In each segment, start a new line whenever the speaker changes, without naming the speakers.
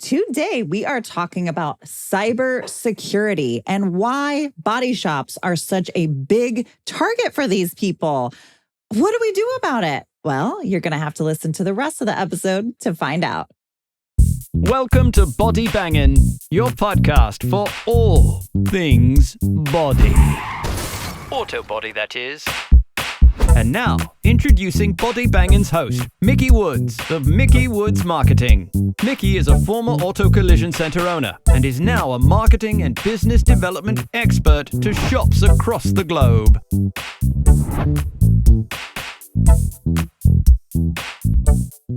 Today, we are talking about cybersecurity and why body shops are such a big target for these people. What do we do about it? Well, you're going to have to listen to the rest of the episode to find out.
Welcome to Body Bangin', your podcast for all things body. Auto body, that is. And now, introducing Body Bangin's host, Mickey Woods of Mickey Woods Marketing. Mickey is a former auto collision center owner and is now a marketing and business development expert to shops across the globe.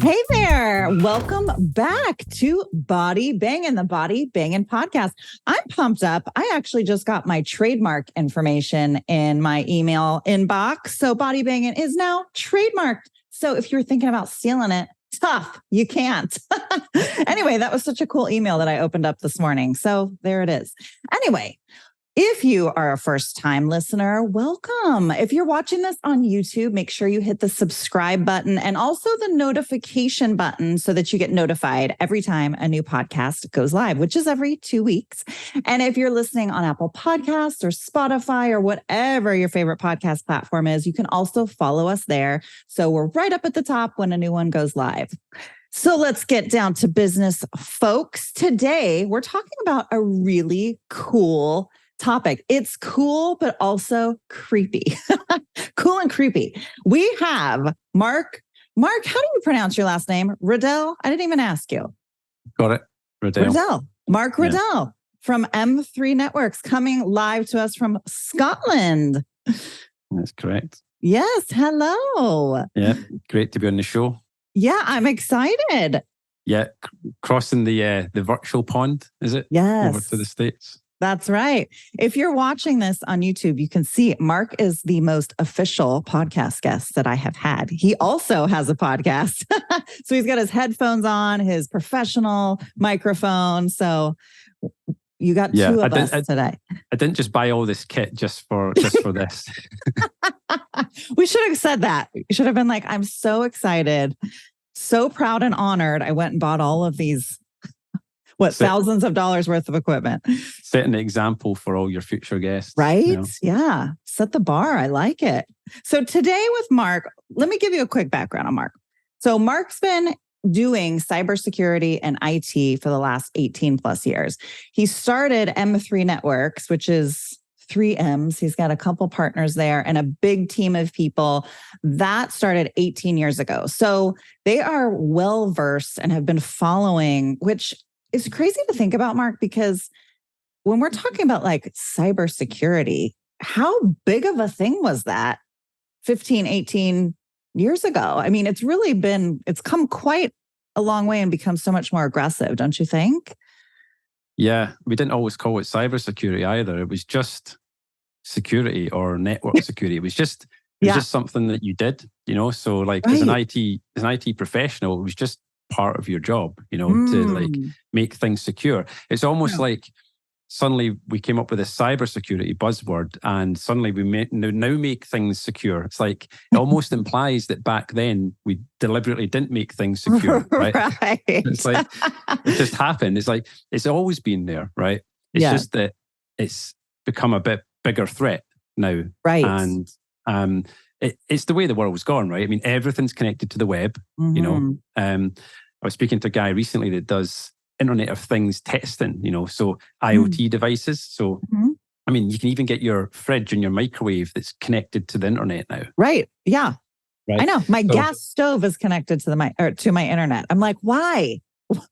Hey there. Welcome back to Body Bangin', the Body Bangin' podcast. I'm pumped up. I actually just got my trademark information in my email inbox. So Body Bangin' is now trademarked. So if you're thinking about stealing it, tough, you can't. Anyway, that was such a cool email that I opened up this morning. So there it is. Anyway, if you are a first-time listener, welcome. If you're watching this on YouTube, make sure you hit the subscribe button and also the notification button so that you get notified every time a new podcast goes live, which is every 2 weeks. And if you're listening on Apple Podcasts or Spotify or whatever your favorite podcast platform is, you can also follow us there. So we're right up at the top when a new one goes live. So let's get down to business, folks. Today, we're talking about a really cool topic. It's cool, but also creepy. Cool and creepy. We have Mark. Mark, how do you pronounce your last name? Riddell? I didn't even ask you.
Got it. Riddell.
Mark Riddell from M3 Networks, coming live to us from Scotland.
That's correct.
Yes. Hello.
Yeah. Great to be on the show.
Yeah, I'm excited.
Yeah. Crossing the virtual pond, is it?
Yes.
Over to the States.
That's right. If you're watching this on YouTube, you can see Mark is the most official podcast guest that I have had. He also has a podcast. So he's got his headphones on, his professional microphone. So you got two of us today.
I didn't just buy all this kit just for this.
We should have said that. We should have been like, I'm so excited, so proud and honored. I went and bought all of these thousands of dollars worth of equipment.
Set an example for all your future guests.
Right?
You know?
Yeah. Set the bar. I like it. So today with Mark, let me give you a quick background on Mark. So Mark's been doing cybersecurity and IT for the last 18 plus years. He started M3 Networks, which is 3 M's. He's got a couple partners there and a big team of people. That started 18 years ago. So they are well-versed and have been following, which it's crazy to think about, Mark, because when we're talking about like cybersecurity, how big of a thing was that 15, 18 years ago? I mean, it's come quite a long way and become so much more aggressive, don't you think?
Yeah, we didn't always call it cybersecurity either. It was just security or network security. It was just something that you did, So like as an IT professional, it was just part of your job, to like make things secure. It's almost like suddenly we came up with a cybersecurity buzzword and suddenly we now make things secure. It's like it almost implies that back then we deliberately didn't make things secure, right? It's like it just happened. It's like it's always been there, right? It's just that it's become a bit bigger threat now.
Right.
And it's the way the world's gone, right? I mean, everything's connected to the web, I was speaking to a guy recently that does Internet of Things testing, so IoT devices. So, I mean, you can even get your fridge and your microwave that's connected to the internet now.
Right. Yeah.
Right?
I know. My gas stove is connected to my internet. I'm like, why?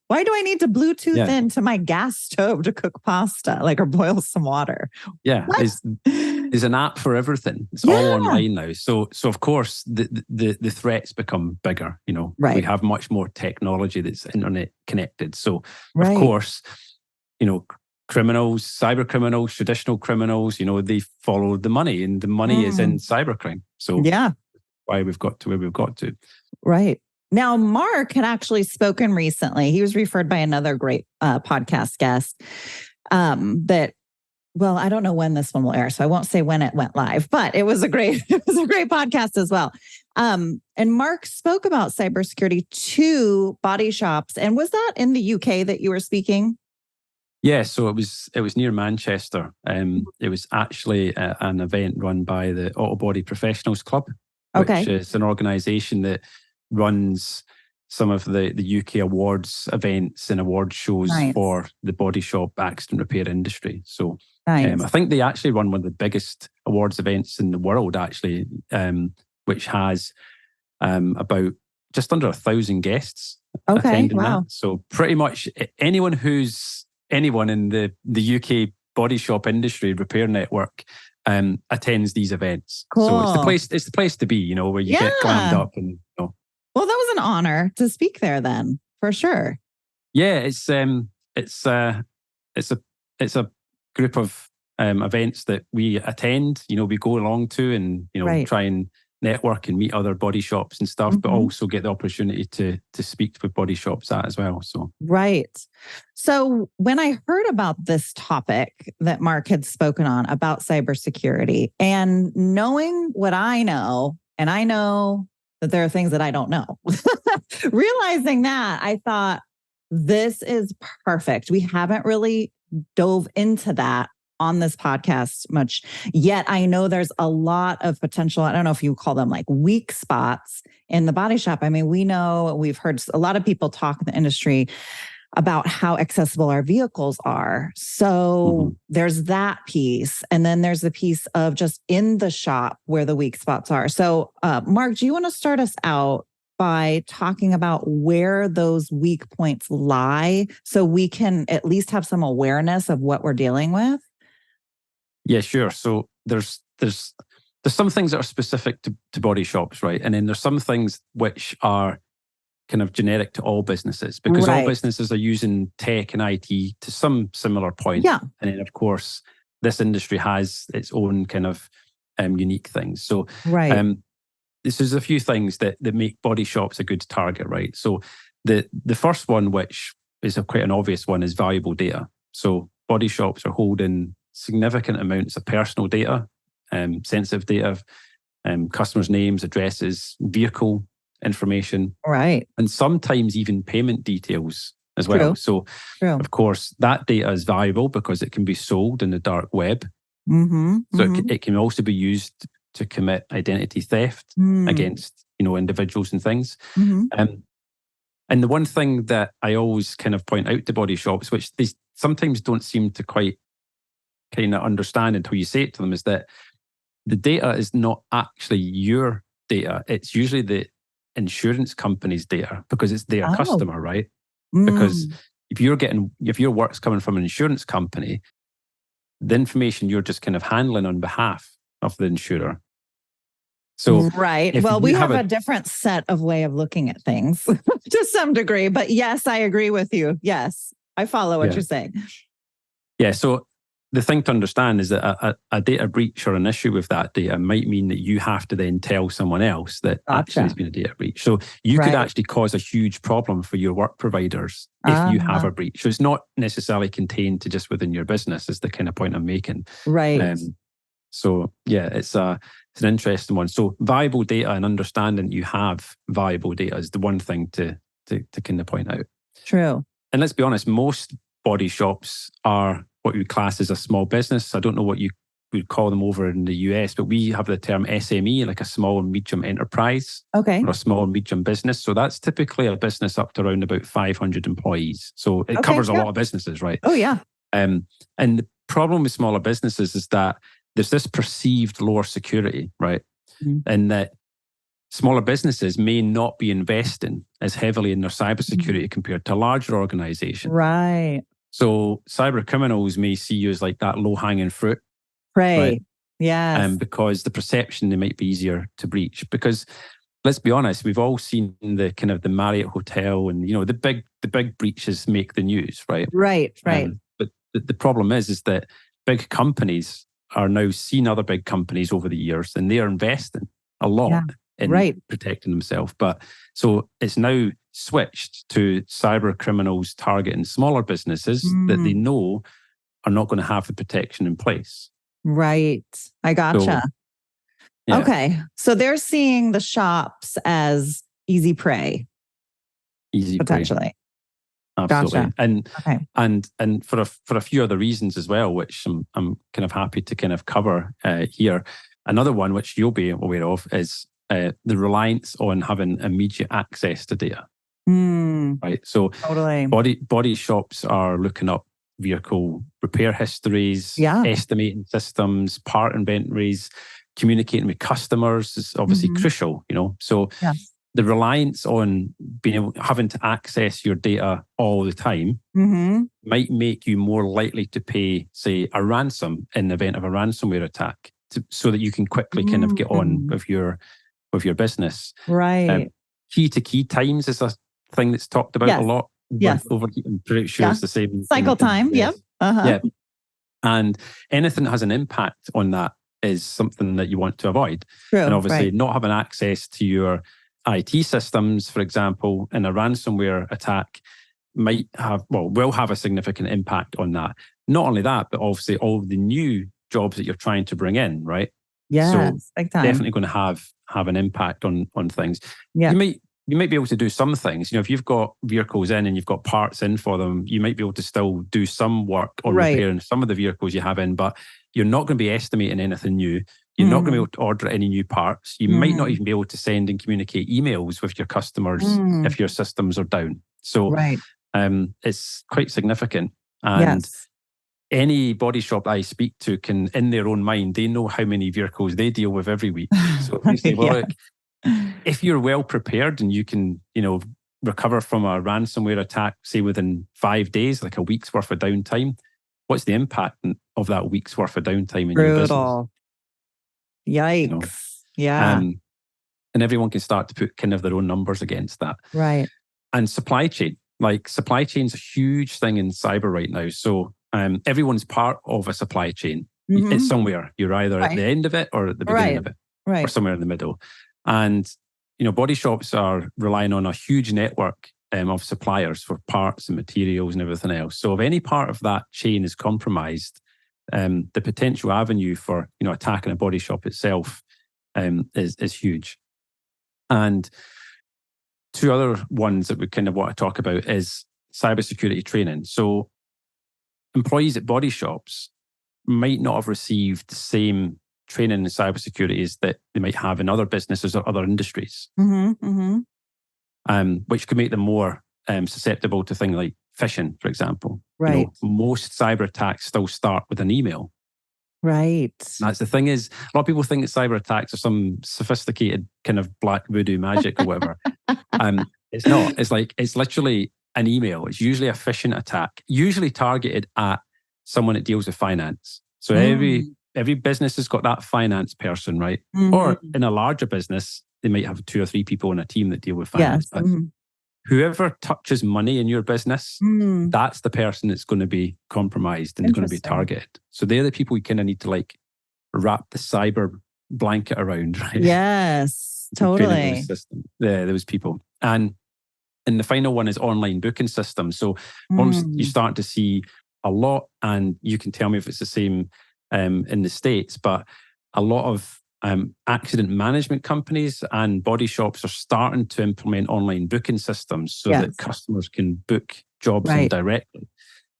Why do I need to Bluetooth into my gas stove to cook pasta, or boil some water?
Yeah, there's an app for everything. It's all online now. So of course the threats become bigger. We have much more technology that's internet connected. So of course, criminals, cyber criminals, traditional criminals, they follow the money, and the money is in cybercrime. So why we've got to where we've got to.
Right. Now, Mark had actually spoken recently. He was referred by another great podcast guest that well, I don't know when this one will air, so I won't say when it went live, but it was a great podcast as well. And Mark spoke about cybersecurity to body shops. And was that in the UK that you were speaking?
Yeah, so it was near Manchester. It was actually an event run by the Auto Body Professionals Club, which is an organisation that runs some of the UK awards events and award shows for the body shop accident repair industry. So I think they actually run one of the biggest awards events in the world, actually, which has about just under 1,000 guests attending that. So pretty much anyone in the UK body shop industry repair network attends these events. Cool. So it's the place to be, where you get glammed up and
Well, that was an honor to speak there then, for sure.
Yeah, it's a group of events that we attend, we go along to and try and network and meet other body shops and stuff, but also get the opportunity to speak with body shops as well. So
So when I heard about this topic that Mark had spoken on about cybersecurity, and knowing what I know, and I know that there are things that I don't know, realizing that, I thought this is perfect. We haven't really dove into that on this podcast much yet. I know there's a lot of potential. I don't know if you call them like weak spots in the body shop. I mean, we've heard a lot of people talk in the industry about how accessible our vehicles are. So there's that piece. And then there's the piece of just in the shop where the weak spots are. So Mark, do you want to start us out by talking about where those weak points lie so we can at least have some awareness of what we're dealing with?
Yeah, sure. So there's some things that are specific to body shops, right? And then there's some things which are kind of generic to all businesses, because all businesses are using tech and IT to some similar point. Yeah. And then, of course, this industry has its own kind of unique things. So this is a few things that make body shops a good target, right? So the first one, which is quite an obvious one, is valuable data. So body shops are holding significant amounts of personal data, sensitive data, customers' names, addresses, vehicle information, and sometimes even payment details as well. So, of course, that data is valuable because it can be sold in the dark web. It can also be used to commit identity theft against individuals and things. And the one thing that I always kind of point out to body shops, which they sometimes don't seem to quite kind of understand until you say it to them, is that the data is not actually your data. It's usually the insurance company's data, because it's their customer, right? Because if your work's coming from an insurance company, the information you're just kind of handling on behalf of the insurer. So
well, we have a different set of way of looking at things to some degree, but yes, I agree with you. Yes, I follow what you're saying.
Yeah. So the thing to understand is that a data breach or an issue with that data might mean that you have to then tell someone else that actually has been a data breach. So you could actually cause a huge problem for your work providers if you have a breach. So it's not necessarily contained to just within your business, is the kind of point I'm making. So yeah, it's an interesting one. So valuable data and understanding you have valuable data is the one thing to kind of point out.
True.
And let's be honest, most body shops are what we class as a small business. I don't know what you would call them over in the US, but we have the term SME, like a small and medium enterprise, or a small and medium business. So that's typically a business up to around about 500 employees. So it covers a lot of businesses, right?
Oh, yeah.
And the problem with smaller businesses is that there's this perceived lower security, right? And that smaller businesses may not be investing as heavily in their cybersecurity compared to a larger organization. So cyber criminals may see you as like that low-hanging fruit. Because the perception, they might be easier to breach. Because let's be honest, we've all seen the kind of the Marriott Hotel and, the big breaches make the news, right? But the problem is that big companies are now seeing other big companies over the years, and they are investing a lot in protecting themselves. But so it's now switched to cyber criminals targeting smaller businesses that they know are not going to have the protection in place.
Right. I gotcha.
So, yeah.
Okay. So they're seeing the shops as easy prey.
Easy
potentially.
Prey. Absolutely.
Gotcha.
And for a few other reasons as well, which I'm kind of happy to kind of cover here. Another one which you'll be aware of is the reliance on having immediate access to data. Right. So
Totally.
body shops are looking up vehicle repair histories, estimating systems, part inventories, communicating with customers is obviously crucial, So the reliance on having to access your data all the time might make you more likely to pay, say, a ransom in the event of a ransomware attack, so that you can quickly kind of get on with your business.
Right.
Key-to-key times is a thing that's talked about a lot.
Yes.
I'm pretty sure it's the same.
Cycle time. Yep.
Yeah. And anything that has an impact on that is something that you want to avoid.
True,
and obviously not having access to your IT systems, for example, in a ransomware attack will have a significant impact on that. Not only that, but obviously all the new jobs that you're trying to bring in, right?
Yes,
so
big time.
Definitely going to have an impact on things.
Yeah.
You might be able to do some things. If you've got vehicles in and you've got parts in for them, you might be able to still do some work on repairing some of the vehicles you have in, but you're not going to be estimating anything new. You're not going to be able to order any new parts. You might not even be able to send and communicate emails with your customers if your systems are down. So it's quite significant. And any body shop I speak to can, in their own mind, they know how many vehicles they deal with every week. So if they say, well, look, if you're well prepared and you can, recover from a ransomware attack, say within 5 days, like a week's worth of downtime, what's the impact of that week's worth of downtime in your business?
Yikes. Yeah.
And everyone can start to put kind of their own numbers against that.
Right.
And supply chain. Like supply chain's a huge thing in cyber right now. So everyone's part of a supply chain. It's somewhere. You're either at the end of it or at the beginning of it. Or somewhere in the middle. And, body shops are relying on a huge network of suppliers for parts and materials and everything else. So if any part of that chain is compromised, the potential avenue for, attacking a body shop itself is huge. And two other ones that we kind of want to talk about is cybersecurity training. So employees at body shops might not have received the same training in cybersecurity as that they might have in other businesses or other industries, which could make them more susceptible to things like phishing, for example.
Right.
Most cyber attacks still start with an email.
Right.
That's the thing is, a lot of people think that cyber attacks are some sophisticated kind of black voodoo magic or whatever. It's not. It's literally an email. It's usually a phishing attack, usually targeted at someone that deals with finance. So every business has got that finance person, right? Or in a larger business, they might have 2 or 3 people in a team that deal with finance. But whoever touches money in your business, that's the person that's going to be compromised and is going to be targeted. So they're the people you kind of need to wrap the cyber blanket around, right?
Yes, totally.
Those people. And the final one is online booking systems. So once you start to see a lot, and you can tell me if it's the same in the States, but a lot of accident management companies and body shops are starting to implement online booking systems so that customers can book jobs in directly.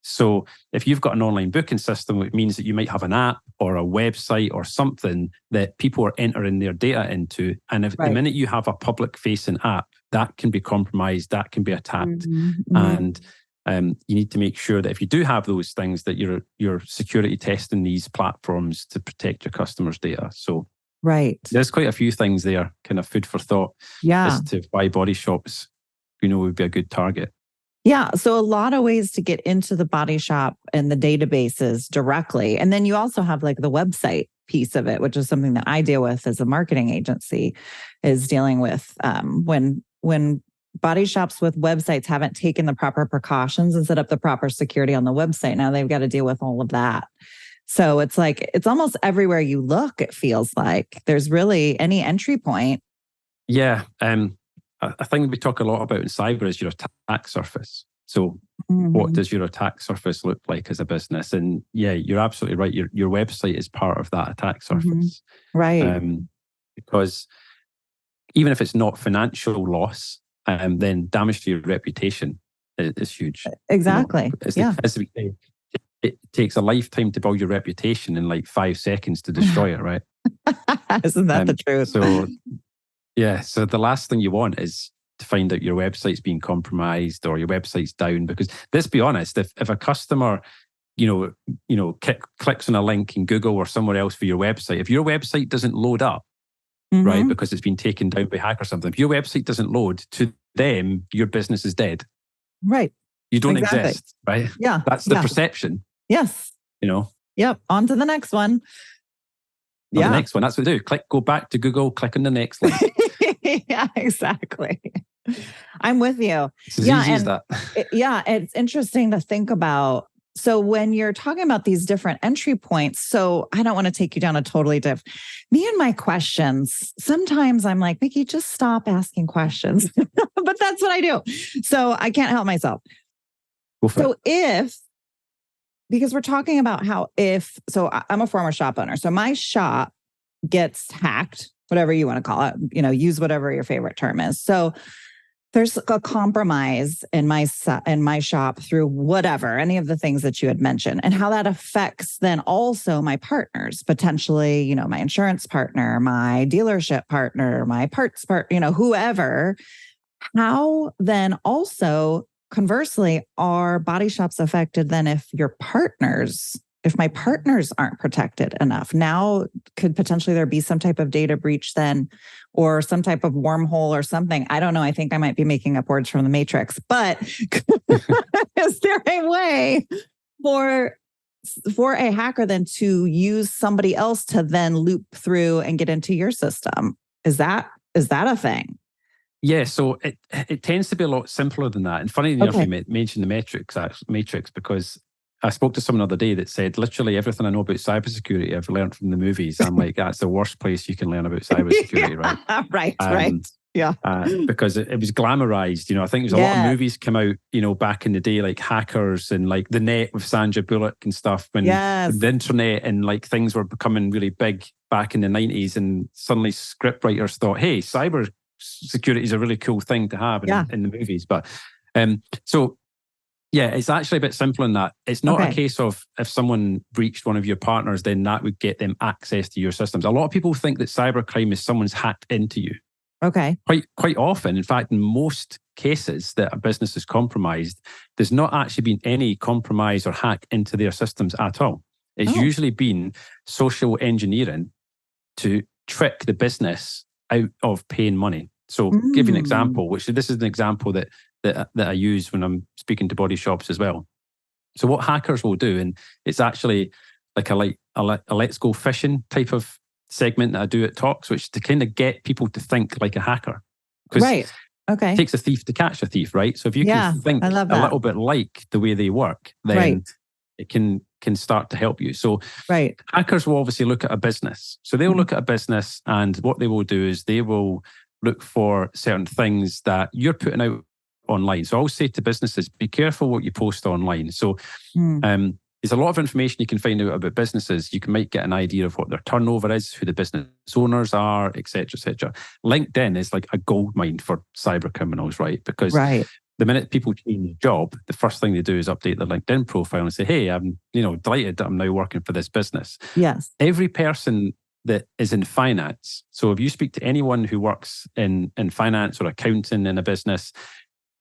So if you've got an online booking system, it means that you might have an app or a website or something that people are entering their data into. And if the minute you have a public-facing app, that can be compromised, that can be attacked. And you need to make sure that if you do have those things, that you're security testing these platforms to protect your customers' data. So there's quite a few things there, kind of food for thought as to why body shops, would be a good target.
Yeah. So a lot of ways to get into the body shop and the databases directly. And then you also have the website piece of it, which is something that I deal with as a marketing agency, is dealing with when body shops with websites haven't taken the proper precautions and set up the proper security on the website. Now they've got to deal with all of that. So it's it's almost everywhere you look, it feels like there's really any entry point.
Yeah. A thing we talk a lot about in cyber is your attack surface. So what does your attack surface look like as a business? And yeah, you're absolutely right. Your website is part of that attack surface.
Right.
Because even if it's not financial loss, then damage to your reputation is huge.
Exactly.
As we say, it takes a lifetime to build your reputation and like 5 seconds to destroy it, right?
Isn't that the truth?
So the last thing you want is to find out your website's being compromised or your website's down. Because let's be honest, if a customer, clicks on a link in Google or somewhere else for your website, if your website doesn't load up, right, because it's been taken down by hack or something, if your website doesn't load, to them, your business is dead.
Right.
You don't exist, right?
Yeah.
That's the perception.
Yes. Yep. On to the next one.
The next one. That's what we do. Go back to Google, click on the next link.
Yeah, exactly. I'm with you.
It's as easy as that.
It's interesting to think about. So when you're talking about these different entry points, so I don't want to take you down a totally different. Me and my questions, sometimes I'm like, Mickey, just stop asking questions. But that's what I do. So I can't help myself. Because we're talking about so I'm a former shop owner. So my shop gets hacked, whatever you want to call it, use whatever your favorite term is. So there's a compromise in my shop through whatever, any of the things that you had mentioned, and how that affects then also my partners, potentially, my insurance partner, my dealership partner, my parts partner, whoever. How then also conversely are body shops affected then if my partners aren't protected enough? Now could potentially there be some type of data breach then, or some type of wormhole or something? I don't know. I think I might be making up words from the Matrix, but is there a way for a hacker then to use somebody else to then loop through and get into your system? Is that a thing?
Yeah, so it tends to be a lot simpler than that. And funny enough, you mentioned the Matrix, because I spoke to someone the other day that said, literally everything I know about cybersecurity I've learned from the movies. I'm like, that's the worst place you can learn about cybersecurity, right?
Right. Yeah.
Because it was glamorized. I think there's a lot of movies come out, back in the day, like Hackers and like The Net with Sandra Bullock and stuff. When the internet and like things were becoming really big back in the 90s, and suddenly scriptwriters thought, hey, cyber security is a really cool thing to have in the movies. But it's actually a bit simpler than that. It's not a case of if someone breached one of your partners, then that would get them access to your systems. A lot of people think that cybercrime is someone's hacked into you.
Okay.
Quite often, in fact, in most cases that a business is compromised, there's not actually been any compromise or hack into their systems at all. It's usually been social engineering to trick the business out of paying money. So give you an example, which this is an example that I use when I'm speaking to body shops as well. So what hackers will do, and it's actually like a let's go fishing type of segment that I do at talks, which to kind of get people to think like a hacker.
Right. Okay.
It takes a thief to catch a thief, right? So if you can think a little bit like the way they work, then it can start to help you. So hackers will obviously look at a business. So they'll look at a business, and what they will do is they will look for certain things that you're putting out online. So I'll say to businesses, be careful what you post online. So there's a lot of information you can find out about businesses. You might get an idea of what their turnover is, who the business owners are, etc., etc. LinkedIn is like a goldmine for cyber criminals, right? Because the minute people change job, the first thing they do is update their LinkedIn profile and say, hey, I'm delighted that I'm now working for this business.
Yes.
Every person that is in finance, so if you speak to anyone who works in finance or accounting in a business,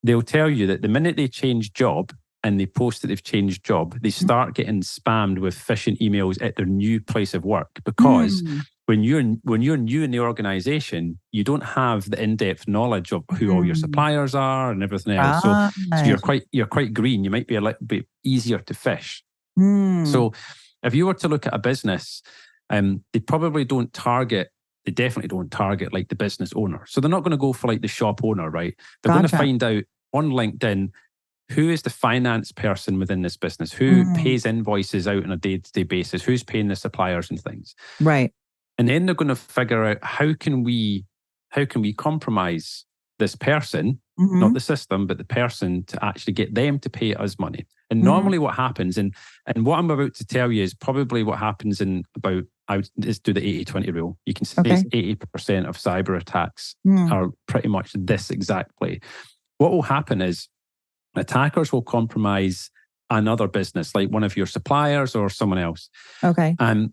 they'll tell you that the minute they change job and they post that they've changed job, they start getting spammed with phishing emails at their new place of work. Because when you're new in the organization, you don't have the in-depth knowledge of who all your suppliers are and everything else. So you're quite green. You might be a little bit easier to phish. So if you were to look at a business, they definitely don't target like the business owner. So they're not going to go for like the shop owner, right? They're going to find out on LinkedIn, who is the finance person within this business? Who pays invoices out on a day-to-day basis? Who's paying the suppliers and things?
Right.
And then they're going to figure out how can we compromise this person not the system, but the person, to actually get them to pay us money. And normally what happens, and what I'm about to tell you is probably what happens in about, let's do the 80-20 rule. You can say 80% of cyber attacks are pretty much this exactly. What will happen is attackers will compromise another business, like one of your suppliers or someone else.
Okay.
And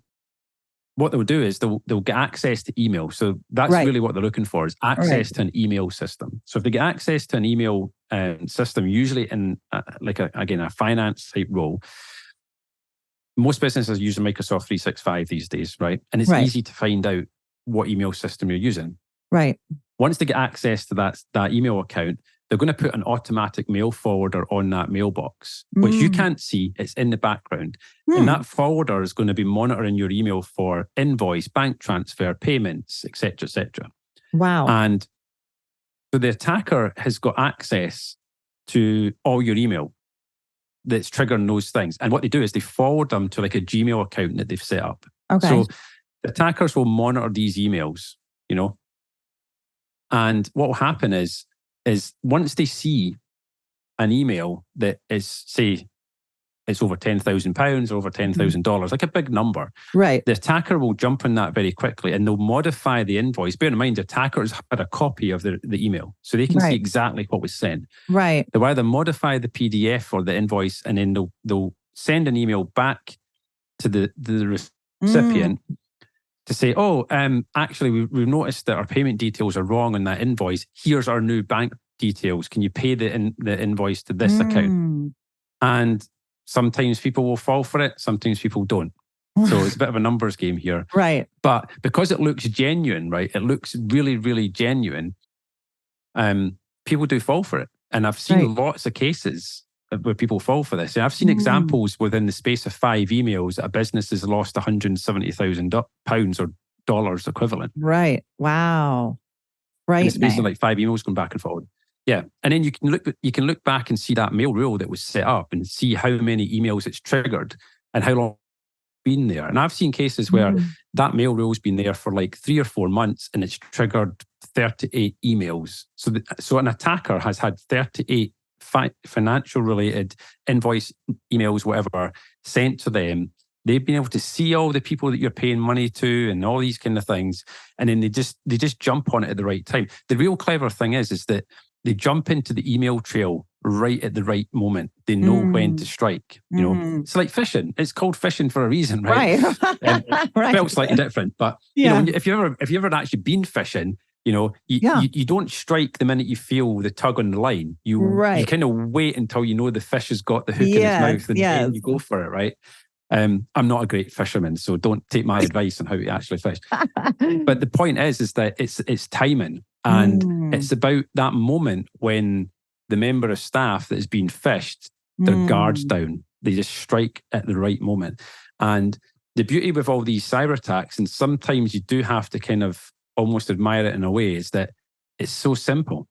what they'll do is they'll get access to email. So that's really what they're looking for, is access to an email system. So if they get access to an email system, usually in a finance type role, most businesses use Microsoft 365 these days, right? And it's easy to find out what email system you're using.
Right.
Once they get access to that email account, they're going to put an automatic mail forwarder on that mailbox, which you can't see. It's in the background. And that forwarder is going to be monitoring your email for invoice, bank transfer, payments, etc., etc.
Wow.
And so the attacker has got access to all your email that's triggering those things. And what they do is they forward them to like a Gmail account that they've set up.
Okay.
So the attackers will monitor these emails, and what will happen is once they see an email that is, say, it's over £10,000 or over $10,000, like a big number,
right?
The attacker will jump on that very quickly and they'll modify the invoice. Bear in mind, the attackers had a copy of the email, so they can see exactly what was sent.
Right.
They'll either modify the PDF or the invoice, and then they'll send an email back to the recipient to say, actually, we've noticed that our payment details are wrong on that invoice. Here's our new bank details. Can you pay the invoice to this account? And sometimes people will fall for it. Sometimes people don't. So it's a bit of a numbers game here.
Right.
But because it looks genuine, right? It looks really, really genuine. People do fall for it. And I've seen lots of cases where people fall for this. And I've seen examples within the space of 5 emails that a business has lost £170,000 or dollars equivalent.
Right. Wow. Right.
In the space of like 5 emails going back and forward. Yeah. And then you can look back and see that mail rule that was set up and see how many emails it's triggered and how long it's been there. And I've seen cases where that mail rule's been there for like 3 or 4 months and it's triggered 38 emails. So an attacker has had 38 financial related invoice emails, whatever, sent to them. They've been able to see all the people that you're paying money to and all these kind of things. And then they just jump on it at the right time. The real clever thing is that they jump into the email trail right at the right moment. They know when to strike. It's like fishing. It's called fishing for a reason, right? Right. It felt slightly different, but if you ever actually been fishing, you don't strike the minute you feel the tug on the line. You kind of wait until you know the fish has got the hook in its mouth, and then you go for it, right? I'm not a great fisherman, so don't take my advice on how to actually fish. But the point is that it's timing, and it's about that moment when the member of staff that has been fished, their guards down. They just strike at the right moment. And the beauty with all these cyber attacks, and sometimes you do have to kind of almost admire it in a way, is that it's so simple.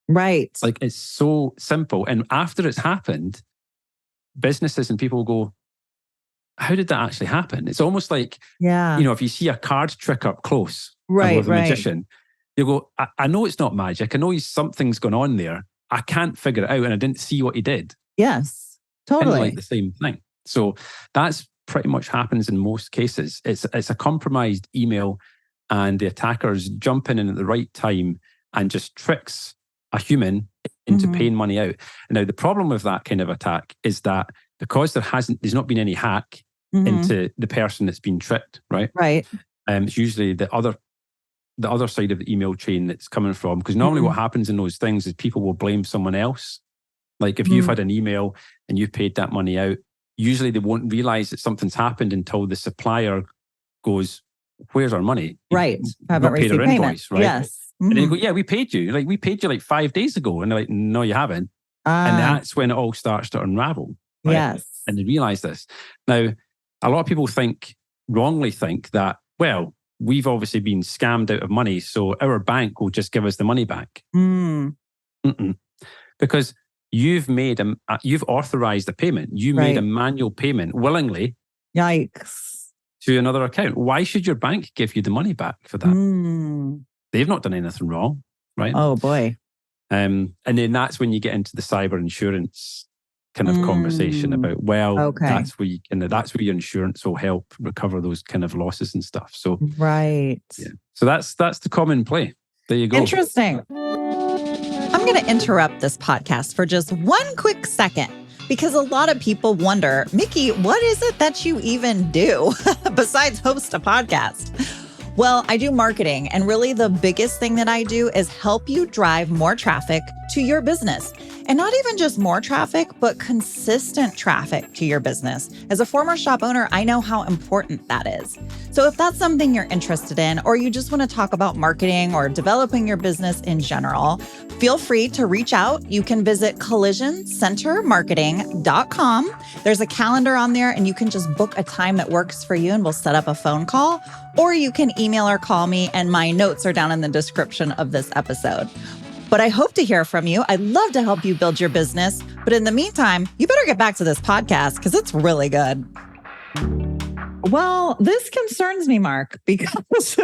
Right.
Like, it's so simple. And after it's happened, businesses and people go, how did that actually happen? It's almost like, if you see a card trick up close with a magician, you go, I know it's not magic. I know something's going on there. I can't figure it out, and I didn't see what he did.
Yes, totally.
Kind of like the same thing. So that's pretty much happens in most cases. It's a compromised email, and the attackers jump in at the right time and just tricks a human into paying money out. Now, the problem with that kind of attack is that because there's not been any hack into the person that's been tricked, right?
Right.
It's usually the other side of the email chain that's coming from, because normally what happens in those things is people will blame someone else. Like if you've had an email and you paid that money out, usually they won't realize that something's happened until the supplier goes, where's our money?
Right.
Haven't paid our invoice, right?
Yes.
And they go, yeah, we paid you. Like, we paid you like 5 days ago. And they're like, no, you haven't. And that's when it all starts to unravel. Right?
Yes.
And they realize this. Now, a lot of people wrongly think that, well, we've obviously been scammed out of money, so our bank will just give us the money back. Because you've authorized a payment. You made a manual payment willingly.
Yikes.
To another account. Why should your bank give you the money back for that? They've not done anything wrong, right?
Oh boy.
And then that's when you get into the cyber insurance kind of conversation about, that's where that's where your insurance will help recover those kind of losses and stuff. So so that's the common play. There you go.
Interesting. I'm going to interrupt this podcast for just one quick second, because a lot of people wonder, Mickey, what is it that you even do besides host a podcast? Well, I do marketing, and really the biggest thing that I do is help you drive more traffic to your business. And not even just more traffic, but consistent traffic to your business. As a former shop owner, I know how important that is. So if that's something you're interested in, or you just want to talk about marketing or developing your business in general, feel free to reach out. You can visit collisioncentermarketing.com. There's a calendar on there, and you can just book a time that works for you, and we'll set up a phone call. Or you can email or call me, and my notes are down in the description of this episode. But I hope to hear from you. I'd love to help you build your business. But in the meantime, you better get back to this podcast because it's really good. Well, this concerns me, Mark, because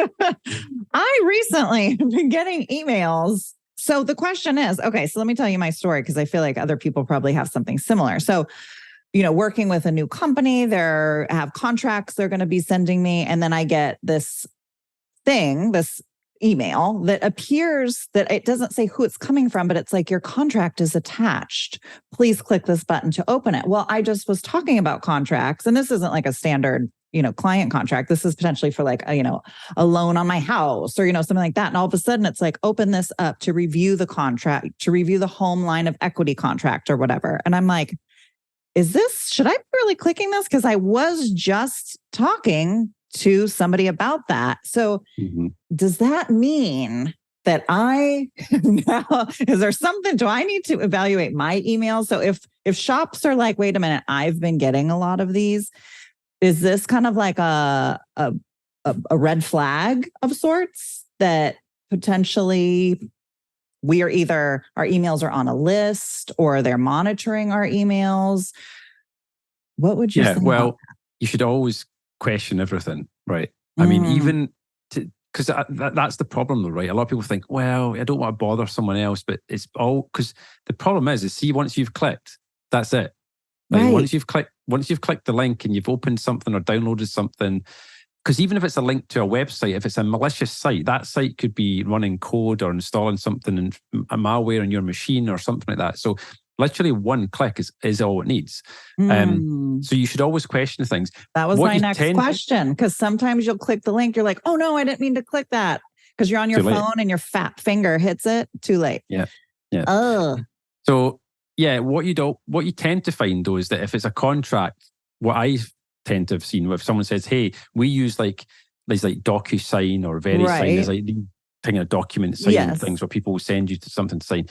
I recently have been getting emails. So the question is, okay, so let me tell you my story, because I feel like other people probably have something similar. So, working with a new company, they have contracts they're going to be sending me. And then I get this email that appears that it doesn't say who it's coming from, but it's like, your contract is attached. Please click this button to open it. Well, I just was talking about contracts, and this isn't like a standard, client contract. This is potentially for like, a loan on my house or, something like that. And all of a sudden it's like, open this up to review the contract, to review the home line of equity contract or whatever. And I'm like, should I be really clicking this? Because I was just talking to somebody about that. So does that mean that is there something, do I need to evaluate my emails? So if shops are like, wait a minute, I've been getting a lot of these, is this kind of like a red flag of sorts that potentially we are either, our emails are on a list or they're monitoring our emails? What would you say?
Well, you should always question everything, right? I mean, even because that's the problem though, right? A lot of people think, well, I don't want to bother someone else, but it's all because the problem is see, once you've clicked, that's it. Like once you've clicked the link and you've opened something or downloaded something, because even if it's a link to a website, if it's a malicious site, that site could be running code or installing something and a malware on your machine or something like that. So literally one click is all it needs. So you should always question things.
That was my next question, because sometimes you'll click the link. You're like, oh no, I didn't mean to click that, because you're on your phone and your fat finger hits it. Too late.
Yeah.
Oh.
So what you tend to find though is that if it's a contract, what I tend to have seen, if someone says, hey, we use there's like DocuSign or VeriSign, there's like these kind of document signing things where people will send you to something to sign.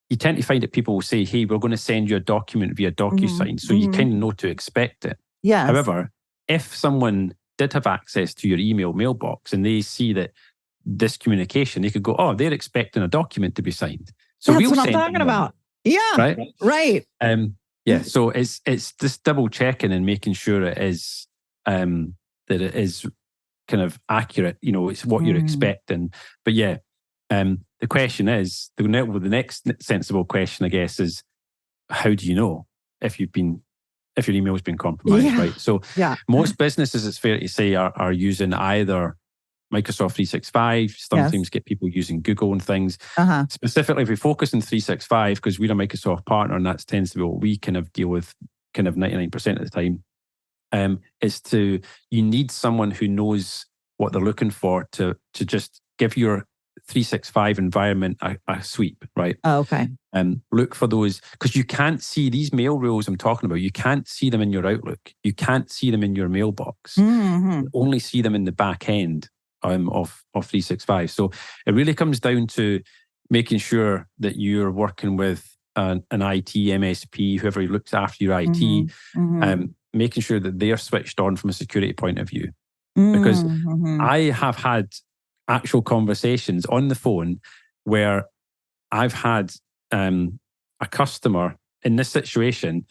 You tend to find that people will say, hey, we're going to send you a document via DocuSign. So you kind of know to expect it.
Yes.
However, if someone did have access to your email mailbox and they see that this communication, they could go, oh, they're expecting a document to be signed. So
that's what I'm talking about. Yeah. Right.
So it's just double checking and making sure it is that it is kind of accurate. It's what you're expecting. But the question is, the next sensible question, I guess, is how do you know if your email has been compromised, right? So most businesses, it's fair to say, are using either Microsoft 365, sometimes get people using Google and things. Specifically, if we focus on 365, because we're a Microsoft partner, and that tends to be what we kind of deal with kind of 99% of the time, you need someone who knows what they're looking for to just give your 365 environment a sweep, right?
Oh, okay.
Look for those, because you can't see these mail rules I'm talking about. You can't see them in your Outlook. You can't see them in your mailbox. You only see them in the back end of 365. So it really comes down to making sure that you're working with an IT MSP, whoever looks after your IT, making sure that they're switched on from a security point of view. Because I have had actual conversations on the phone where I've had a customer in this situation,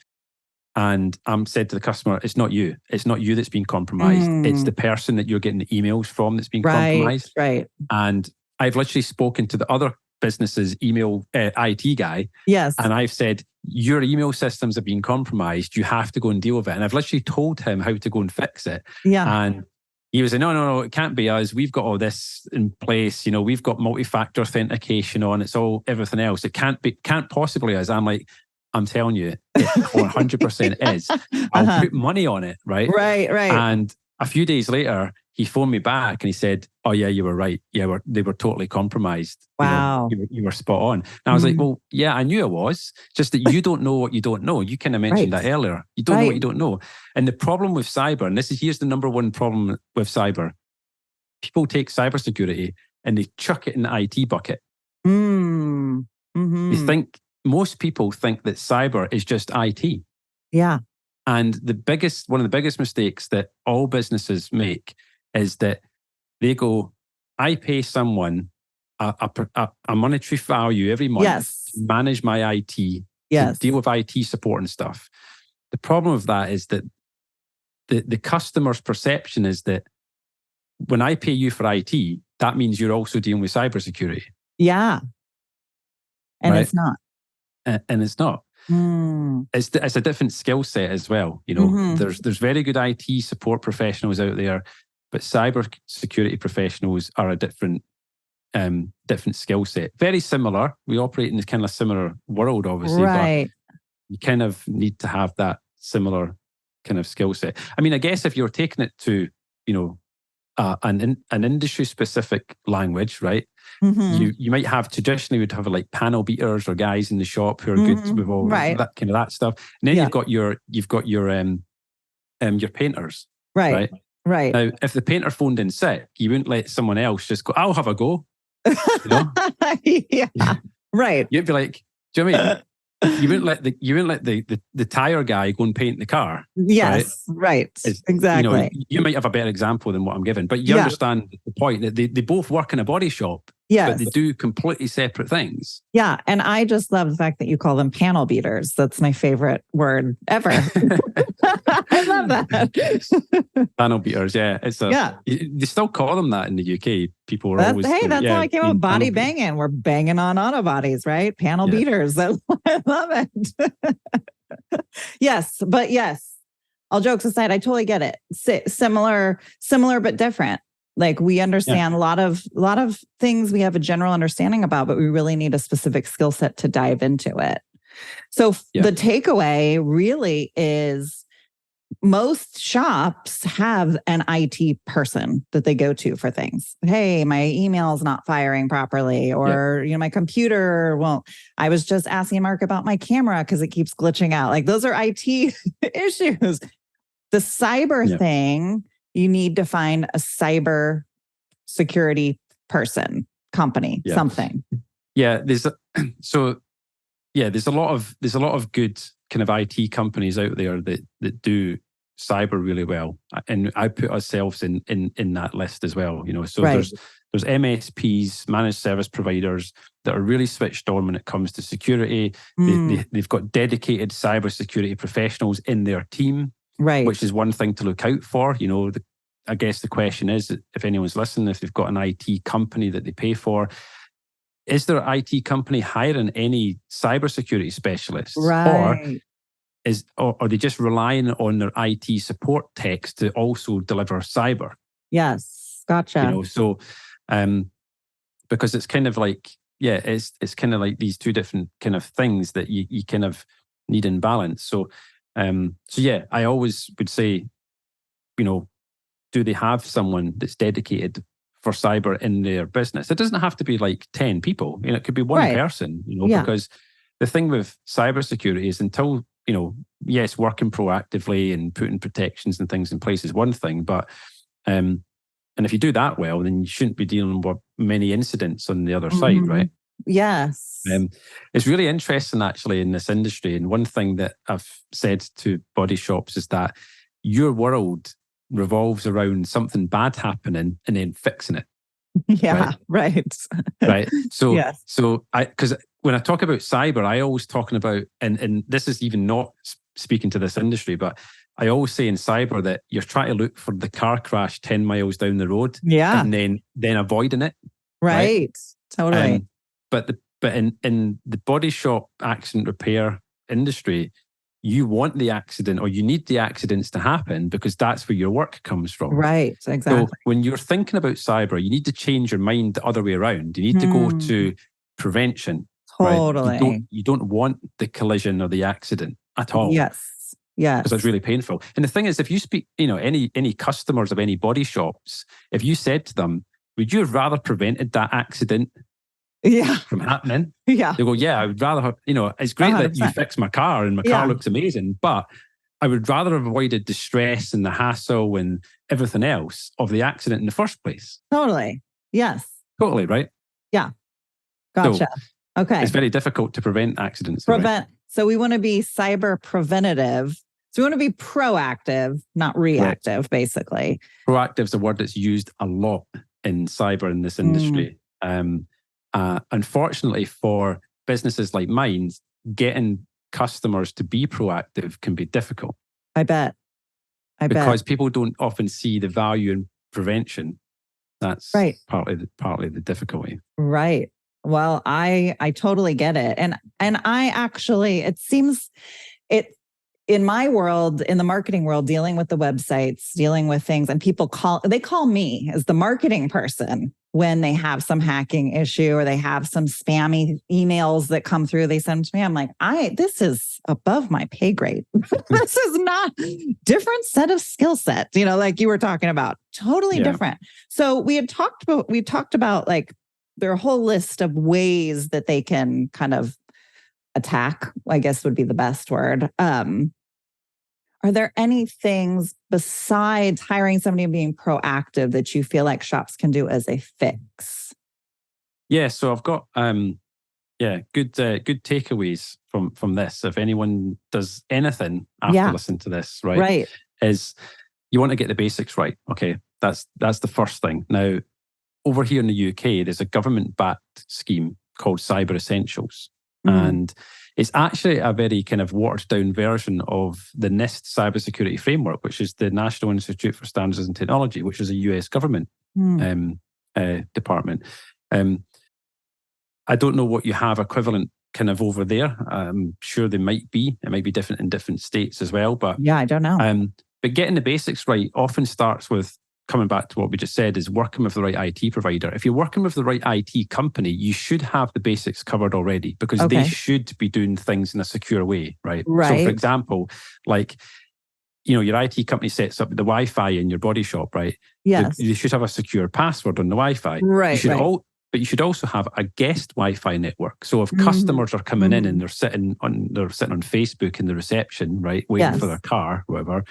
and I'm said to the customer, it's not you that's been compromised. It's the person that you're getting the emails from that's been compromised.
Right.
And I've literally spoken to the other business's email IT guy.
Yes.
And I've said, your email systems have been compromised. You have to go and deal with it. And I've literally told him how to go and fix it.
Yeah.
And he was like, no, it can't be us. We've got all this in place. We've got multi-factor authentication on. It's all everything else. It can't possibly us. I'm like, I'm telling you, it 100% is. I'll put money on it, right?
Right.
And a few days later, he phoned me back and he said, oh yeah, you were right. Yeah, they were totally compromised.
Wow.
You were spot on. And I was like, well, yeah, I knew I was. Just that you don't know what you don't know. You kind of mentioned that earlier. You don't know what you don't know. And the problem with cyber, and here's the number one problem with cyber. People take cybersecurity and they chuck it in the IT bucket. They most people think that cyber is just IT.
Yeah.
And one of the biggest mistakes that all businesses make is that they go, I pay someone a monetary value every month to manage my IT, to deal with IT support and stuff. The problem with that is that the customer's perception is that when I pay you for IT, that means you're also dealing with cybersecurity.
Yeah. And it's not.
And it's not. It's a different skill set as well. There's very good IT support professionals out there, but cyber security professionals are a different skill set. Very similar. We operate in a kind of similar world, obviously, but you kind of need to have that similar kind of skill set. I mean, I guess if you're taking it to, an industry specific language, right? You might have traditionally would have like panel beaters or guys in the shop who are good with all that kind of that stuff. And then you've got your painters. Right. Now, if the painter phoned in sick, you wouldn't let someone else just go, I'll have a go.
Yeah. Right.
You'd be like, do you know what I mean? You wouldn't let the tire guy go and paint the car.
Yes, right. Exactly.
You might have a better example than what I'm giving, but you understand the point that they both work in a body shop.
Yes.
But they do completely separate things.
Yeah. And I just love the fact that you call them panel beaters. That's my favorite word ever. I love that.
Panel beaters, yeah. They still call them that in the UK. People are always...
Hey, that's how I came up with body banging. We're banging on auto bodies, right? Panel beaters. I love it. Yes. But yes, all jokes aside, I totally get it. Similar but different. Like we understand a lot of things we have a general understanding about, but we really need a specific skill set to dive into it. So the takeaway really is most shops have an IT person that they go to for things. Hey, my email is not firing properly, or my computer won't. I was just asking Mark about my camera because it keeps glitching out. Like those are IT issues. The cyber thing, you need to find a cyber security person, company, something.
Yeah, there's a lot of good kind of IT companies out there that do cyber really well, and I put ourselves in that list as well. So there's MSPs, managed service providers, that are really switched on when it comes to security. They've got dedicated cybersecurity professionals in their team. Right. Which is one thing to look out for. I guess the question is, if anyone's listening, if they've got an IT company that they pay for, is their IT company hiring any cybersecurity specialists?
Right.
Or are they just relying on their IT support techs to also deliver cyber?
Yes. Gotcha.
Because it's kind of like, it's kind of like these two different kind of things that you kind of need in balance. So I always would say, do they have someone that's dedicated for cyber in their business? It doesn't have to be like 10 people. It could be one person, because the thing with cybersecurity is until, working proactively and putting protections and things in place is one thing. But, and if you do that well, then you shouldn't be dealing with many incidents on the other side, right?
Yes.
It's really interesting actually in this industry. And one thing that I've said to body shops is that your world revolves around something bad happening and then fixing it.
Yeah, right.
Right. So, because when I talk about cyber, I always talking about, and this is even not speaking to this industry, but I always say in cyber that you're trying to look for the car crash 10 miles down the road, and then avoiding it.
Right. Totally.
but in the body shop accident repair industry, you want the accident or you need the accidents to happen because that's where your work comes from.
Right, exactly.
So when you're thinking about cyber, you need to change your mind the other way around. You need to go to prevention.
Totally.
Right? You don't want the collision or the accident at all.
Yes.
Because it's really painful. And the thing is, if you speak, any customers of any body shops, if you said to them, would you have rather prevented that accident from happening?
Yeah.
They go, yeah, I would rather have, it's great 100%. That you fix my car and my car looks amazing, but I would rather have avoided the stress and the hassle and everything else of the accident in the first place.
Totally. Yes.
Totally, right?
Yeah. Gotcha.
So
okay.
It's very difficult to prevent accidents.
Right? So we want to be cyber preventative. So we want to be proactive, not reactive, basically.
Proactive is a word that's used a lot in cyber in this industry. Unfortunately, for businesses like mine, getting customers to be proactive can be difficult.
I bet.
Because people don't often see the value in prevention. That's partly the difficulty.
Right. Well, I totally get it. And I actually, it seems in my world, in the marketing world, dealing with the websites, dealing with things, and people call me as the marketing person when they have some hacking issue or they have some spammy emails that come through, they send to me. I'm like, this is above my pay grade. This is not different set of skill sets, like you were talking about, totally different. So we talked about like their whole list of ways that they can kind of attack, I guess would be the best word. Are there any things besides hiring somebody and being proactive that you feel like shops can do as a fix?
Yeah, so I've got good takeaways from this. If anyone does anything after listening to this, right, is you want to get the basics right. Okay, that's the first thing. Now, over here in the UK, there's a government-backed scheme called Cyber Essentials, and it's actually a very kind of watered-down version of the NIST cybersecurity framework, which is the National Institute for Standards and Technology, which is a US government department. I don't know what you have equivalent kind of over there. I'm sure they might be. It might be different in different states as well. But
I don't know.
But getting the basics right often starts with, coming back to what we just said, is working with the right IT provider. If you're working with the right IT company, you should have the basics covered already because they should be doing things in a secure way, right? So for example, like, your IT company sets up the Wi-Fi in your body shop, right?
Yes.
You should have a secure password on the Wi-Fi.
Right.
But you should also have a guest Wi-Fi network. So if customers are coming in and they're sitting on Facebook in the reception, right, waiting for their car, whatever,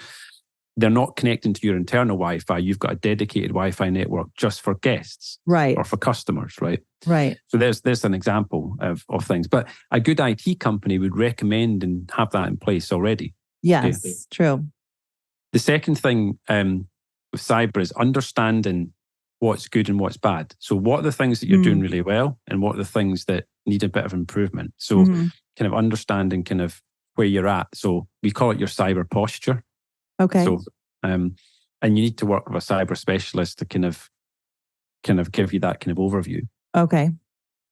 they're not connecting to your internal Wi-Fi. You've got a dedicated Wi-Fi network just for guests,
right,
or for customers, right?
Right.
So there's an example of things. But a good IT company would recommend and have that in place already.
Yes, true.
The second thing with cyber is understanding what's good and what's bad. So what are the things that you're doing really well and what are the things that need a bit of improvement? So kind of understanding kind of where you're at. So we call it your cyber posture.
Okay.
So, and you need to work with a cyber specialist to kind of give you that kind of overview.
Okay.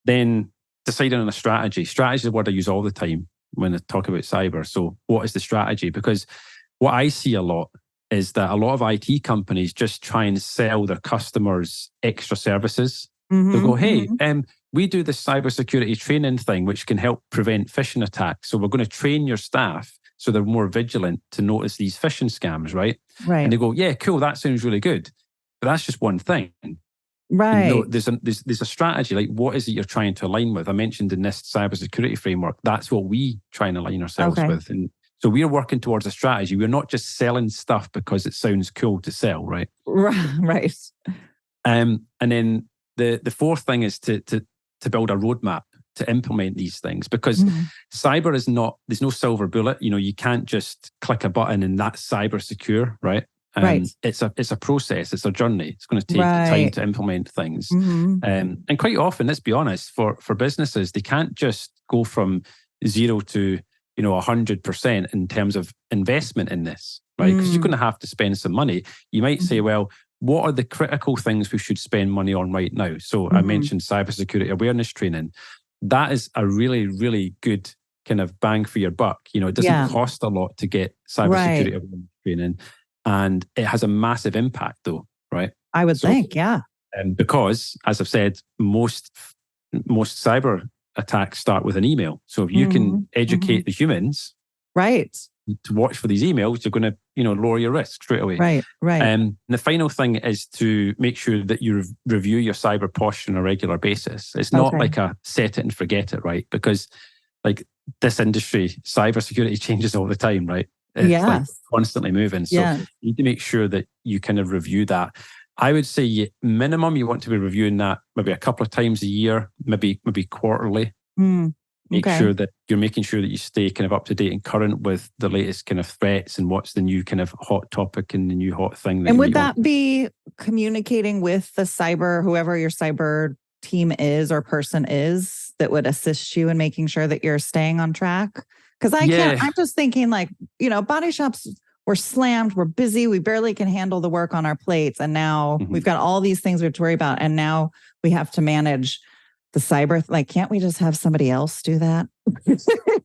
Then deciding on a strategy. Strategy is a word I use all the time when I talk about cyber. So what is the strategy? Because what I see a lot is that a lot of IT companies just try and sell their customers extra services. They'll go, hey, we do this cybersecurity training thing, which can help prevent phishing attacks. So we're going to train your staff so they're more vigilant to notice these phishing scams, right?
Right.
And they go, yeah, cool, that sounds really good. But that's just one thing.
Right.
There's a strategy. Like, what is it you're trying to align with? I mentioned the NIST cybersecurity framework. That's what we try and align ourselves with. And so we're working towards a strategy. We're not just selling stuff because it sounds cool to sell, right?
Right.
And then the fourth thing is to build a roadmap to implement these things, because cyber is there's no silver bullet. You can't just click a button and that's cyber secure, right? It's a process. It's a journey. It's going to take time to implement things. And quite often, let's be honest, for businesses, they can't just go from 0 to 100% in terms of investment in this, right? Because you're going to have to spend some money. You might say, well, what are the critical things we should spend money on right now? So I mentioned cybersecurity awareness training. that is a really, really good kind of bang for your buck. It doesn't cost a lot to get cybersecurity awareness training, and it has a massive impact though, right?
I would think, yeah.
Because, as I've said, most cyber attacks start with an email. So if you can educate the humans,
right,
to watch for these emails, you're going to, lower your risk straight away.
Right.
And the final thing is to make sure that you review your cyber posture on a regular basis. It's not like a set it and forget it, right? Because like this industry, cybersecurity changes all the time, right? It's like constantly moving. So you need to make sure that you kind of review that. I would say minimum you want to be reviewing that maybe a couple of times a year, maybe quarterly. Make sure that you're making sure that you stay kind of up to date and current with the latest kind of threats and what's the new kind of hot topic and the new hot thing.
And would that be communicating with the whoever your cyber team is or person is that would assist you in making sure that you're staying on track? Because I'm just thinking like, body shops, we're slammed, we're busy, we barely can handle the work on our plates. And now we've got all these things we have to worry about. And now we have to manage the cyber. Like, can't we just have somebody else do that? Can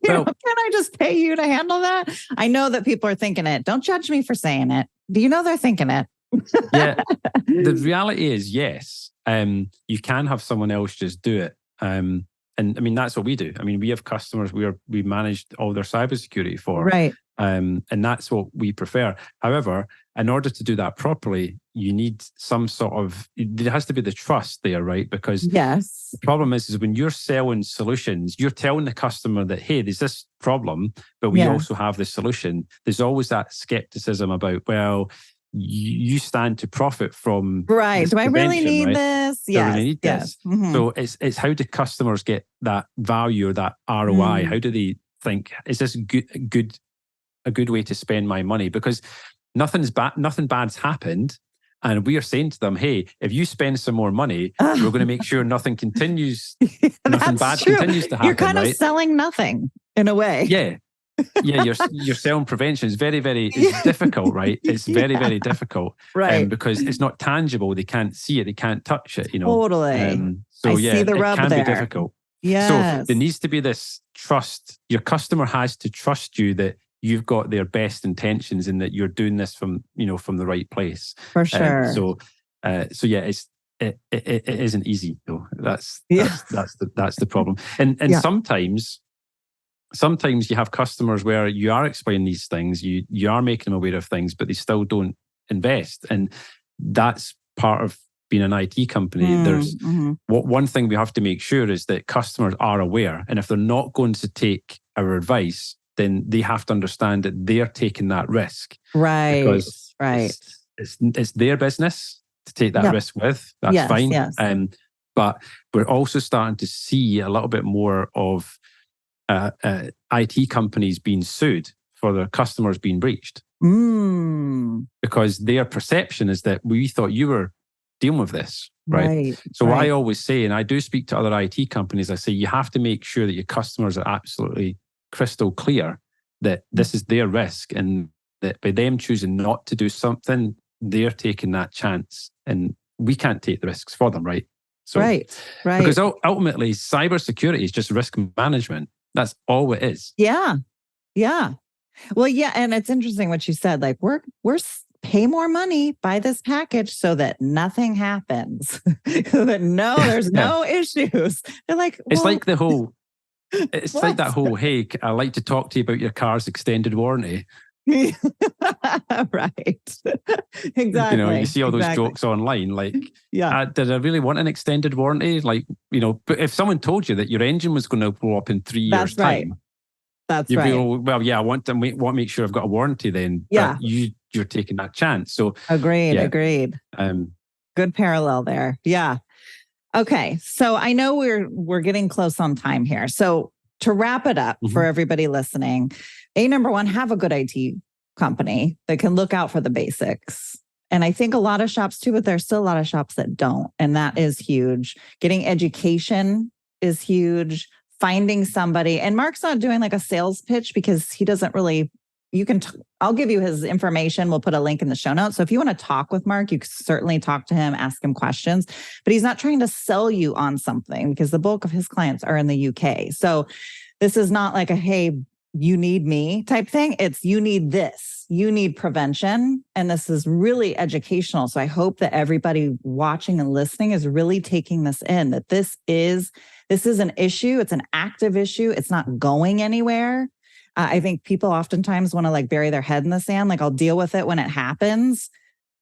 I just pay you to handle that? I know that people are thinking it. Don't judge me for saying it. Do you know they're thinking it?
The reality is, yes, you can have someone else just do it. And I mean, that's what we do. I mean, we have customers we managed all their cybersecurity for.
Right.
And that's what we prefer. However, in order to do that properly, you need some sort of, there has to be the trust there, right? Because the problem is when you're selling solutions, you're telling the customer that, hey, there's this problem, but we also have the solution. There's always that skepticism about, well, you stand to profit from
right. Do I really need this?
Do I really need this? So it's how do customers get that value or that ROI? How do they think, is this a good way to spend my money? Because nothing bad's happened. And we are saying to them, hey, if you spend some more money, we're going to make sure nothing continues, nothing bad continues to happen.
You're kind of selling nothing in a way.
Yeah. You're selling prevention. It's very, very difficult, right? It's very, very difficult.
Right.
Because it's not tangible. They can't see it. They can't touch it,
Totally.
So
I see the rub
it can
there.
be difficult.
Yes.
So there needs to be this trust. Your customer has to trust you that you've got their best intentions and that you're doing this from the right place.
For sure.
It isn't easy though. That's the problem. And sometimes you have customers where you are explaining these things, you are making them aware of things, but they still don't invest. And that's part of being an IT company. There's one thing we have to make sure is that customers are aware. And if they're not going to take our advice, then they have to understand that they're taking that risk.
Right.
Because it's their business to take that risk with. That's fine.
Yes.
But we're also starting to see a little bit more of IT companies being sued for their customers being breached. Because their perception is that we thought you were dealing with this, right? So what I always say, and I do speak to other IT companies, I say you have to make sure that your customers are absolutely crystal clear that this is their risk and that by them choosing not to do something, they're taking that chance and we can't take the risks for them, right? So,
right.
Because ultimately, cybersecurity is just risk management. That's all it is.
Yeah. Well, yeah. And it's interesting what you said, like we're pay more money, buy this package so that nothing happens. That there's no issues. They're like,
it's like the whole, it's like that whole, hey, I like to talk to you about your car's extended warranty.
Right. Exactly.
You see all those jokes online, like, did I really want an extended warranty? Like, but if someone told you that your engine was going to blow up in 3 years' time,
you'd be,
well, yeah, I want to make sure I've got a warranty then.
Yeah.
But you're taking that chance. So
agreed. Good parallel there. Yeah. Okay. So I know we're getting close on time here. So to wrap it up for everybody listening, number one, have a good IT company that can look out for the basics. And I think a lot of shops too, but there's still a lot of shops that don't. And that is huge. Getting education is huge. Finding somebody. And Mark's not doing like a sales pitch because he doesn't really, I'll give you his information. We'll put a link in the show notes. So if you want to talk with Mark, you can certainly talk to him, ask him questions, but he's not trying to sell you on something because the bulk of his clients are in the UK. So this is not like a, hey, you need me type thing. It's you need this, you need prevention. And this is really educational. So I hope that everybody watching and listening is really taking this in, that this is an issue. It's an active issue. It's not going anywhere. I think people oftentimes want to like bury their head in the sand. Like I'll deal with it when it happens.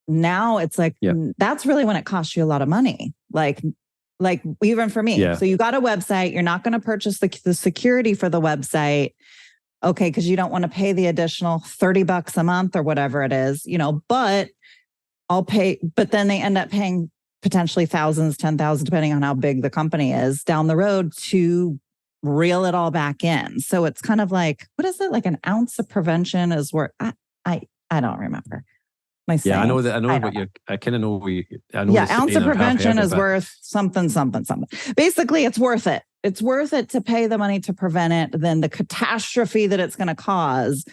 Now it's like, that's really when it costs you a lot of money. Like even for me. Yeah. So you got a website, you're not going to purchase the security for the website. Okay. Cause you don't want to pay the additional $30 a month or whatever it is, but I'll pay, but then they end up paying potentially thousands, 10,000, depending on how big the company is down the road to reel it all back in. So it's kind of like, what is it? Like an ounce of prevention is worth, I don't remember. I know
what you're, I kind of know what you, I know.
Yeah, ounce of prevention is worth something. Basically, it's worth it. It's worth it to pay the money to prevent it than the catastrophe that it's going to cause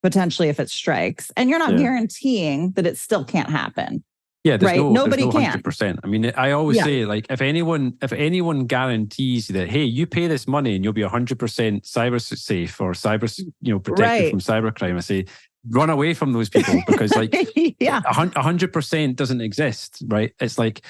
potentially if it strikes. And you're not guaranteeing that it still can't happen.
Yeah,
nobody can.
100%. I mean, I always say, like, if anyone guarantees that, hey, you pay this money and you'll be 100% cyber safe or protected from cybercrime, I say, run away from those people because, like, 100% doesn't exist, right? It's like,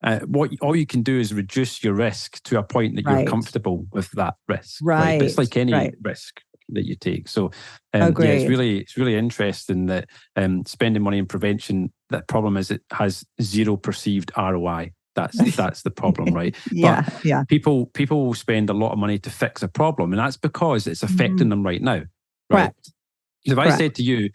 all you can do is reduce your risk to a point that you're comfortable with that risk. Right. It's like any risk that you take. So it's really interesting that spending money in prevention, that problem is it has zero perceived ROI. That's the problem, right? But people will spend a lot of money to fix a problem, and that's because it's affecting them right now. Right?
Correct.
If I said to you,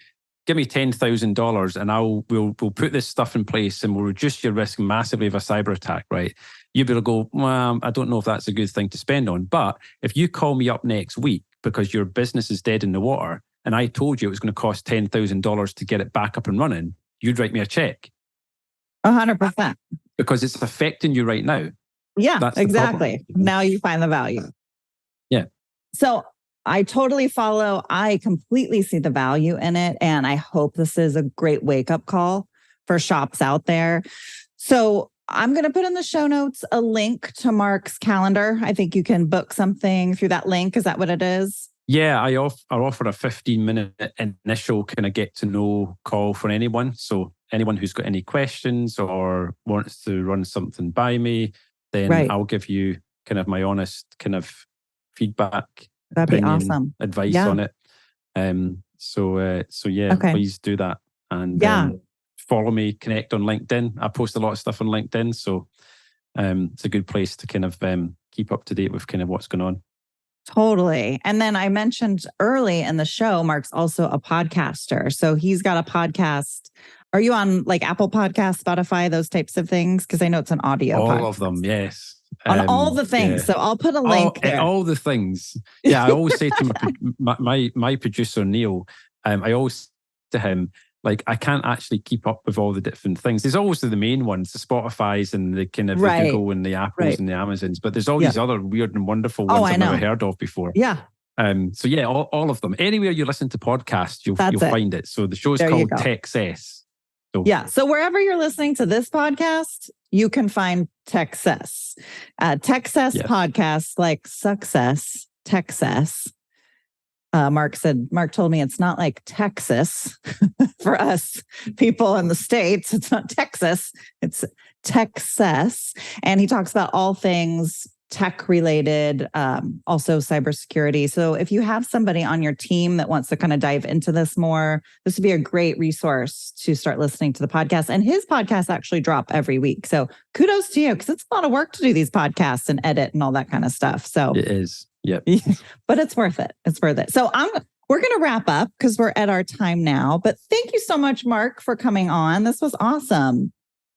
give me $10,000 and we'll put this stuff in place and we'll reduce your risk massively of a cyber attack, right? You'd be able to go, well, I don't know if that's a good thing to spend on. But if you call me up next week because your business is dead in the water and I told you it was going to cost $10,000 to get it back up and running, you'd write me a check.
100%.
Because it's affecting you right now.
Yeah, that's exactly. Now you find the value.
Yeah.
So I totally follow. I completely see the value in it. And I hope this is a great wake-up call for shops out there. So I'm going to put in the show notes a link to Mark's calendar. I think you can book something through that link. Is that what it is?
Yeah, I offer a 15-minute initial kind of get-to-know call for anyone. So anyone who's got any questions or wants to run something by me, then I'll give you kind of my honest kind of feedback.
That'd be awesome.
Advice on it. Please do that. And follow me, connect on LinkedIn. I post a lot of stuff on LinkedIn. So it's a good place to kind of keep up to date with kind of what's going on.
Totally. And then I mentioned early in the show, Mark's also a podcaster. So he's got a podcast. Are you on like Apple Podcasts, Spotify, those types of things? Because I know it's an audio podcast.
All of them, yes.
On all the things. So I'll put a link there.
All the things. Yeah, I always say to my producer, Neil, I always say to him, like, I can't actually keep up with all the different things. There's always the main ones, the Spotifys and the kind of the Google and the Apples and the Amazons, but there's all these other weird and wonderful ones I've never heard of before.
Yeah.
All of them. Anywhere you listen to podcasts, you'll find it. So the show's called Texas.
So wherever you're listening to this podcast, you can find Texas. Texas podcast, like success, Texas. Mark told me it's not like Texas for us people in the States. It's not Texas, it's Texas. And he talks about all things tech related, also cybersecurity. So if you have somebody on your team that wants to kind of dive into this more, this would be a great resource to start listening to the podcast. And his podcasts actually drop every week. So kudos to you, because it's a lot of work to do these podcasts and edit and all that kind of stuff. So
it is. Yep.
But it's worth it. It's worth it. So we're going to wrap up because we're at our time now. But thank you so much, Mark, for coming on. This was awesome.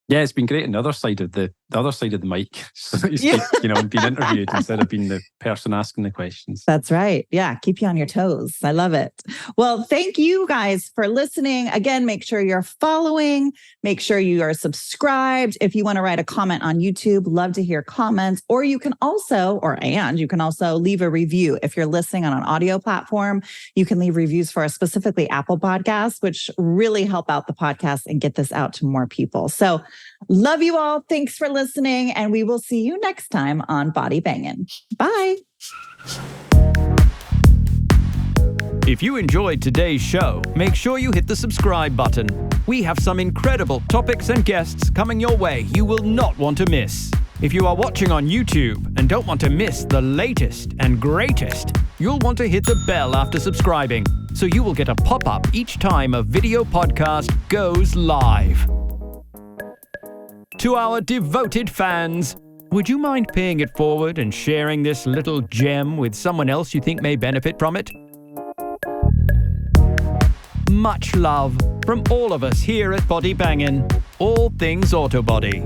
Yeah, it's been great. Another side of the the other side of the mic, so to speak, being interviewed instead of being the person asking the questions.
That's right. Yeah. Keep you on your toes. I love it. Well, thank you guys for listening. Again, make sure you're following, make sure you are subscribed. If you want to write a comment on YouTube, love to hear comments, or you can also leave a review. If you're listening on an audio platform, you can leave reviews for us, specifically Apple Podcasts, which really help out the podcast and get this out to more people. So love you all. Thanks for listening. And we will see you next time on Body Bangin'. Bye.
If you enjoyed today's show, make sure you hit the subscribe button. We have some incredible topics and guests coming your way you will not want to miss. If you are watching on YouTube and don't want to miss the latest and greatest, you'll want to hit the bell after subscribing, so you will get a pop-up each time a video podcast goes live. To our devoted fans, would you mind paying it forward and sharing this little gem with someone else you think may benefit from it? Much love from all of us here at Body Bangin', all things auto body.